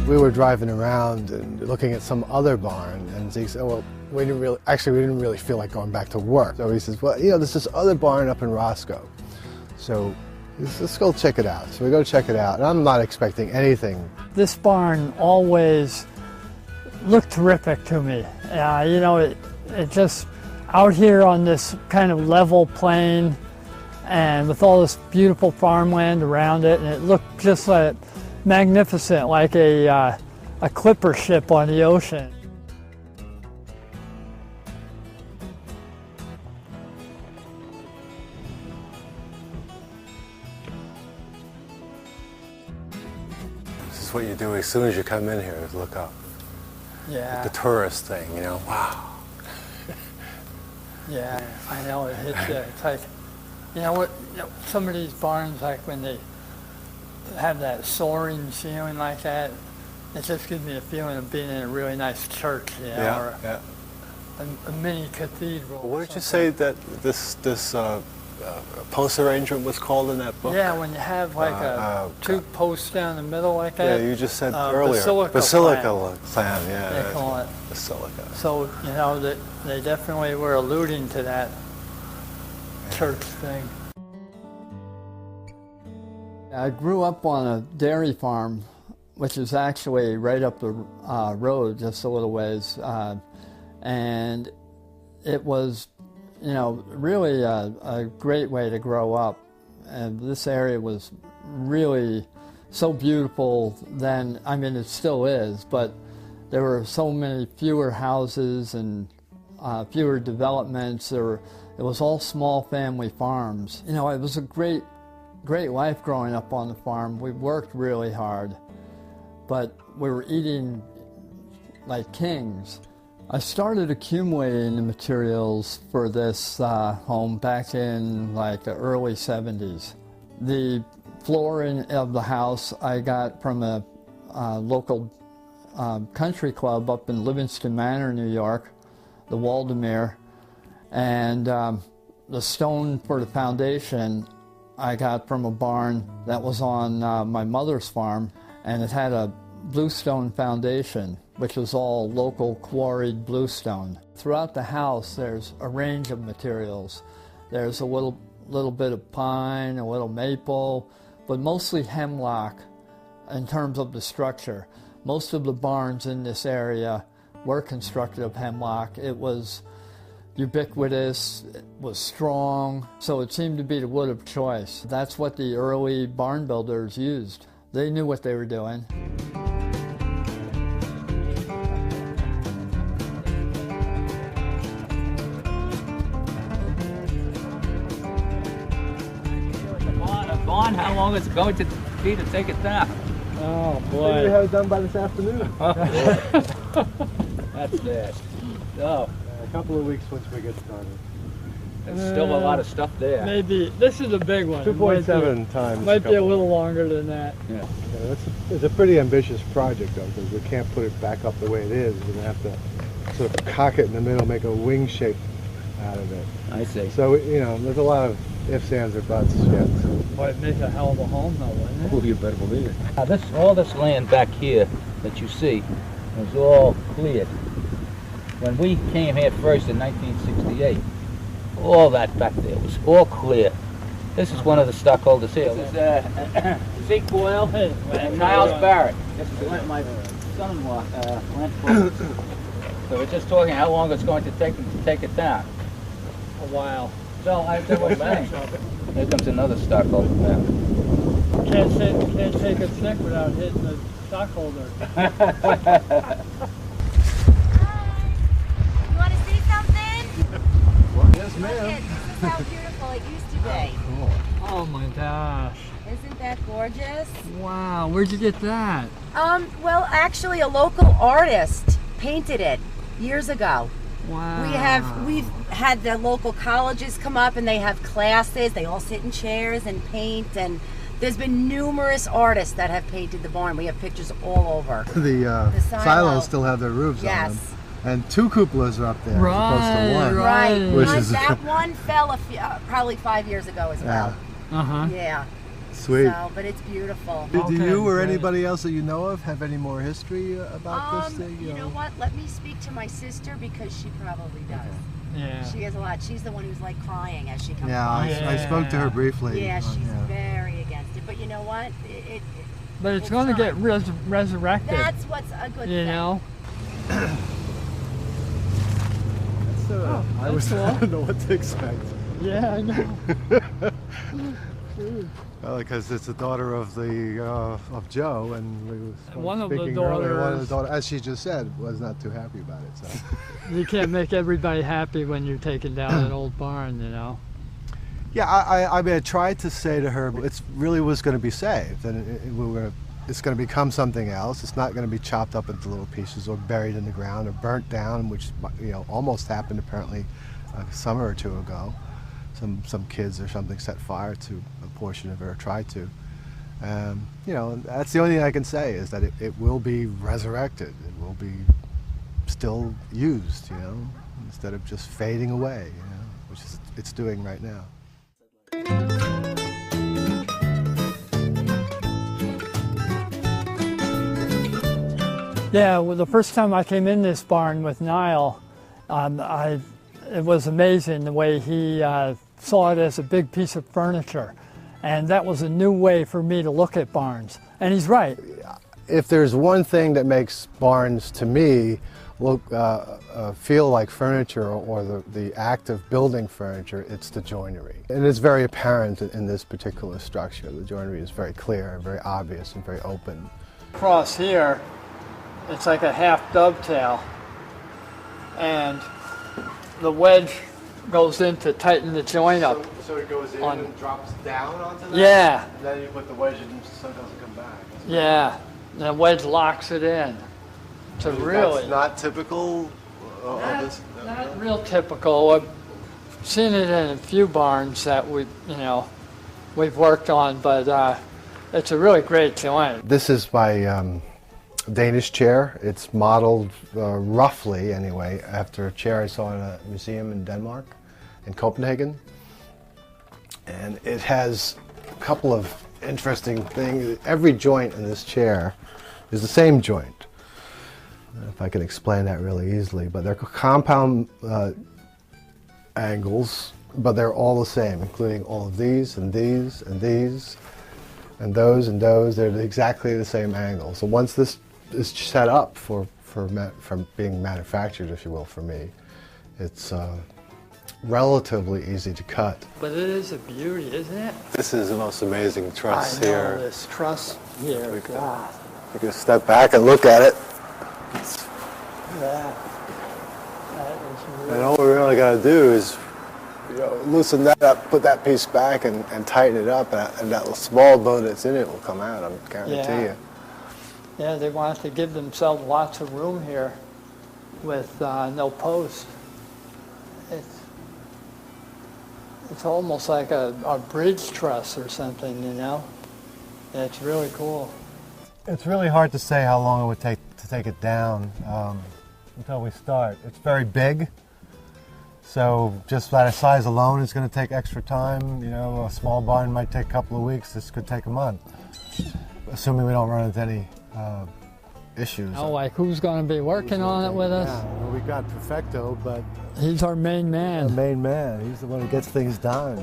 We were driving around and looking at some other barn, and Zeke said, well, we didn't really feel like going back to work. So he says, well, you know, there's this other barn up in Roscoe. So let's go check it out. So we go check it out, and I'm not expecting anything. This barn always looked terrific to me. You know, it just out here on this kind of level plain, and with all this beautiful farmland around it, and it looked just like magnificent, like a clipper ship on the ocean. This is what you do as soon as you come in here, is look up. Yeah. The tourist thing, you know, wow. Yeah, I know, it hits you. It's like, you know what, some of these barns, like when they have that soaring ceiling like that, it just gives me a feeling of being in a really nice church, you know, or a mini cathedral. What did you say that this post arrangement was called in that book? Yeah, when you have like two posts down the middle like that. Yeah, you just said earlier. Basilica plan, yeah. They call it. Basilica. So, you know, that they definitely were alluding to that church thing. I grew up on a dairy farm, which is actually right up the road just a little ways, and it was, you know, really a great way to grow up. And this area was really so beautiful then. I mean, it still is, but there were so many fewer houses and fewer developments. It was all small family farms. You know, it was a great life growing up on the farm. We worked really hard, but we were eating like kings. I started accumulating the materials for this home back in like the early 70s. The flooring of the house I got from a local country club up in Livingston Manor, New York, the Waldemere, and the stone for the foundation I got from a barn that was on my mother's farm, and it had a bluestone foundation, which was all local quarried bluestone. Throughout the house there's a range of materials. There's a little bit of pine, a little maple, but mostly hemlock in terms of the structure. Most of the barns in this area were constructed of hemlock. It was ubiquitous, it was strong, so it seemed to be the wood of choice. That's what the early barn builders used. They knew what they were doing. How long is it going to be to take it down? Oh boy. Maybe we have it done by this afternoon. That's bad. Oh. A couple of weeks once we get started. There's still a lot of stuff there. Maybe, this is a big one. 2.7 times. Might be a little longer than that. Yeah. It's a pretty ambitious project though, because we can't put it back up the way it is. We're going to have to sort of cock it in the middle, make a wing shape out of it. I see. So, you know, there's a lot of ifs, ands, or buts yet. Boy, it'd make a hell of a home though, wouldn't it? Oh, you better believe it. All this land back here that you see was all cleared. When we came here first in 1968, all that back there was all clear. This is one of the stockholders here. This is Zeke Boyle and Niles Barrett. This is my son-in-law, Lance. So we're just talking how long it's going to take them to take it down. A while. So I said, well, bang. Here comes another stockholder now. Can't take a stick without hitting the stockholder. You want to see something? Well, yes, ma'am. Look at, this is how beautiful it used to be. Cool. Oh my gosh. Isn't that gorgeous? Wow, where'd you get that? Well, actually a local artist painted it years ago. Wow. We've had the local colleges come up and they have classes. They all sit in chairs and paint, and there's been numerous artists that have painted the barn. We have pictures all over. The silos still have their roofs on them. And 2 cupolas are up there as opposed to 1. Right. Which is that one fell probably 5 years ago as well. Uh-huh. Yeah. Sweet. So, but it's beautiful. Do Okay, you or great. anybody else that you know of have any more history about this thing? You know what? Let me speak to my sister because she probably does. Yeah. She has a lot. She's the one who's like crying as she comes Yeah, by. I spoke to her briefly. Yeah, she's yeah. very against it. But you know what? But it's It's going to get time. resurrected. That's what's a good you thing. know. I that's cool. I don't know what to expect. Yeah, I know. Well, because it's the daughter of the of Joe, and we was One of the speaking earlier, one of the daughters- daughters, as she just said, was not too happy about it. So. You can't make everybody happy when you're taking down an old barn, you know. Yeah, I mean, I tried to say to her, it really was going to be saved, and it's going to become something else. It's not going to be chopped up into little pieces or buried in the ground or burnt down, which almost happened apparently a summer or two ago. Some kids or something set fire to a portion of it, or tried to. That's the only thing I can say is that it will be resurrected. It will be still used, instead of just fading away, which is it's doing right now. Yeah, well, the first time I came in this barn with Niall, it was amazing the way he saw it as a big piece of furniture. And that was a new way for me to look at barns. And he's right. If there's one thing that makes barns, to me, look feel like furniture, or the act of building furniture, it's the joinery. And it's very apparent in this particular structure. The joinery is very clear, very obvious, and very open. Across here, it's like a half dovetail. And the wedge goes in to tighten the joint up. So it goes in and drops down onto that? Yeah, And then you put the wedge in so it doesn't come back. yeah. The wedge locks it in. So really, That's not typical of this? not real typical. I've seen it in a few barns that we've worked on, but it's a really great joint. This is my Danish chair. It's modeled roughly, anyway, after a chair I saw in a museum in Denmark, in Copenhagen. And it has a couple of interesting things. Every joint in this chair is the same joint, if I can explain that really easily. But they're compound angles, but they're all the same, including all of these and these and these and those and those. They're exactly the same angle. So once this is set up from being manufactured, if you will, for me, it's relatively easy to cut. But it is a beauty, isn't it? This is the most amazing truss I know, here. this truss here. God. You can step back and look at it. That is really And all we really got to do is loosen that up, put that piece back, and tighten it up, and that small bone that's in it will come out, I guarantee you. Yeah, they wanted to give themselves lots of room here with no post. It's almost like a bridge truss or something, It's really cool. It's really hard to say how long it would take to take it down until we start. It's very big, so just that size alone is going to take extra time. A small barn might take a couple of weeks. This could take a month, assuming we don't run into any issues. Oh, like who's going to be working on it with us? Yeah, well, we got Perfecto, but He's our main man. the main man, he's the one who gets things done.